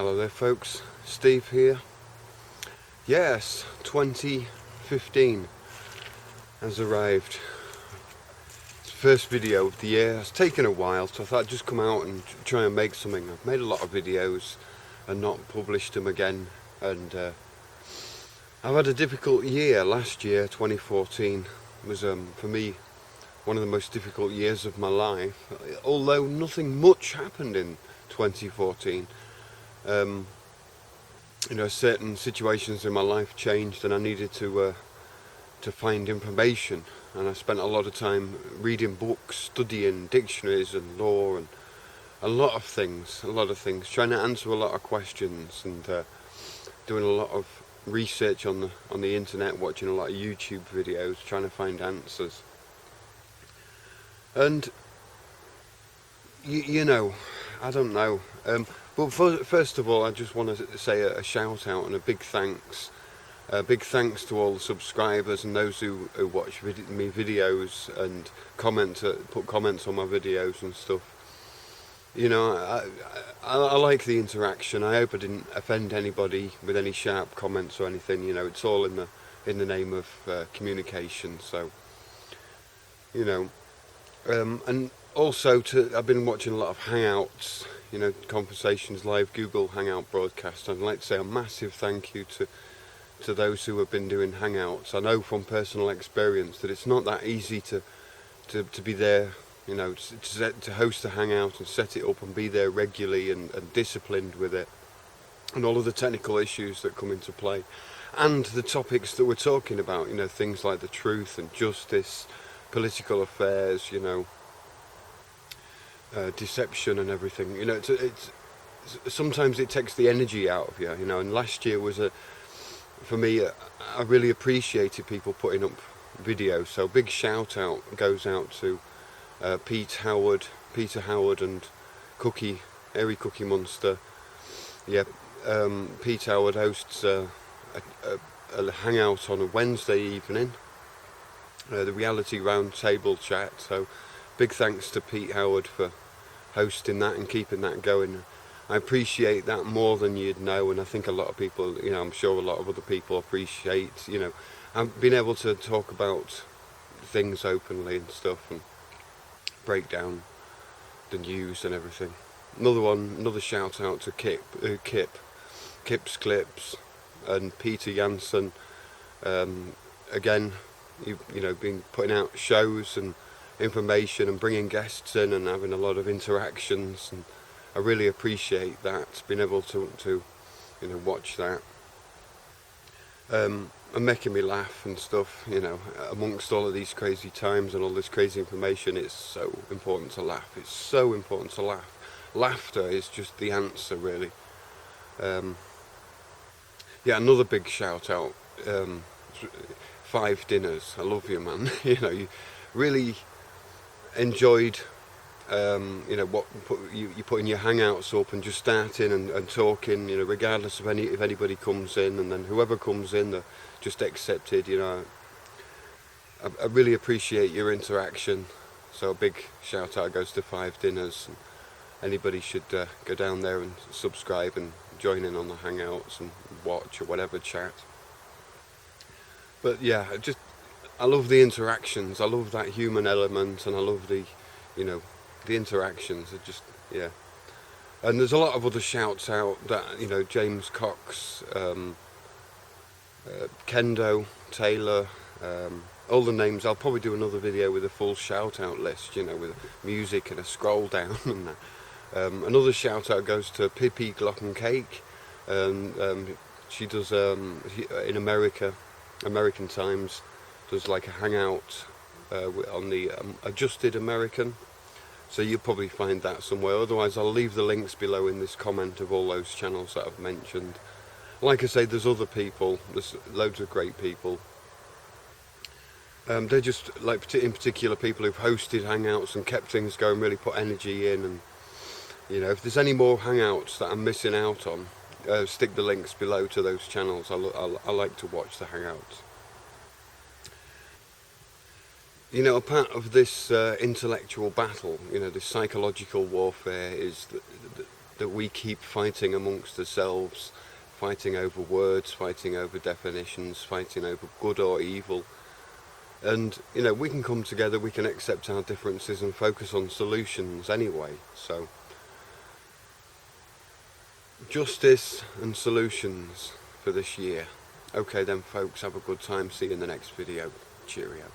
Hello there folks, Steve here. Yes, 2015 has arrived. It's the first video of the year. It's taken a while, so I thought I'd just come out and try and make something. I've made a lot of videos and not published them again, and I've had a difficult year. Last year, 2014, was for me one of the most difficult years of my life, although nothing much happened in 2014. Certain situations in my life changed, and I needed to find information. And I spent a lot of time reading books, studying dictionaries and law, and a lot of things, trying to answer a lot of questions, and doing a lot of research on the internet, watching a lot of YouTube videos, trying to find answers. And I don't know. But first of all, I just want to say a shout out and a big thanks. Big thanks to all the subscribers and those who watch me videos and put comments on my videos and stuff. I like the interaction. I hope I didn't offend anybody with any sharp comments or anything. It's all in the name of communication. So, and also I've been watching a lot of Hangouts, conversations, live Google Hangout broadcasts. I'd like to say a massive thank you to those who have been doing Hangouts. I know from personal experience that it's not that easy to be there, to host a Hangout and set it up and be there regularly and disciplined with it, and all of the technical issues that come into play, and the topics that we're talking about, things like the truth and justice, political affairs, deception and everything. It's sometimes it takes the energy out of you, and last year was for me, I really appreciated people putting up videos. So big shout out goes out to Peter Howard and Airy Cookie Monster. Yeah, Pete Howard hosts a hangout on a Wednesday evening, the reality round table chat. So big thanks to Pete Howard for hosting that and keeping that going. I appreciate that more than you'd know, and I think a lot of people, I'm sure a lot of other people appreciate, I've been able to talk about things openly and stuff and break down the news and everything. Another shout out to Kip's Clips and Peter Jansen. Again, you've been putting out shows and information and bringing guests in and having a lot of interactions, and I really appreciate that, being able to watch that, and making me laugh and stuff. Amongst all of these crazy times and all this crazy information, it's so important to laugh. It's so important to laugh. Laughter is just the answer, really. Another big shout out, 5 Dinners. I love you, man. You really enjoyed what you putting your Hangouts up and just starting and talking, regardless of if anybody comes in, and then whoever comes in, they're just accepted. I really appreciate your interaction. So a big shout out goes to 5 Dinners. Anybody should go down there and subscribe and join in on the Hangouts and watch or whatever, chat. But yeah, I love the interactions. I love that human element, and I love the interactions. And there's a lot of other shouts out that, James Cox, Kendo, Taylor, all the names. I'll probably do another video with a full shout out list, with music and a scroll down and that. Another shout out goes to Pippi Glockencake. She does, in American Times, does like a Hangout on the Adjusted American. So you'll probably find that somewhere. Otherwise, I'll leave the links below in this comment of all those channels that I've mentioned. Like I say, there's other people. There's loads of great people. They're just, like, in particular, people who've hosted Hangouts and kept things going, really put energy in. And, if there's any more Hangouts that I'm missing out on, stick the links below to those channels. I like to watch the Hangouts. A part of this intellectual battle, this psychological warfare, is that we keep fighting amongst ourselves, fighting over words, fighting over definitions, fighting over good or evil. And, you know, we can come together, we can accept our differences and focus on solutions anyway. So, justice and solutions for this year. Okay then folks, have a good time. See you in the next video. Cheerio.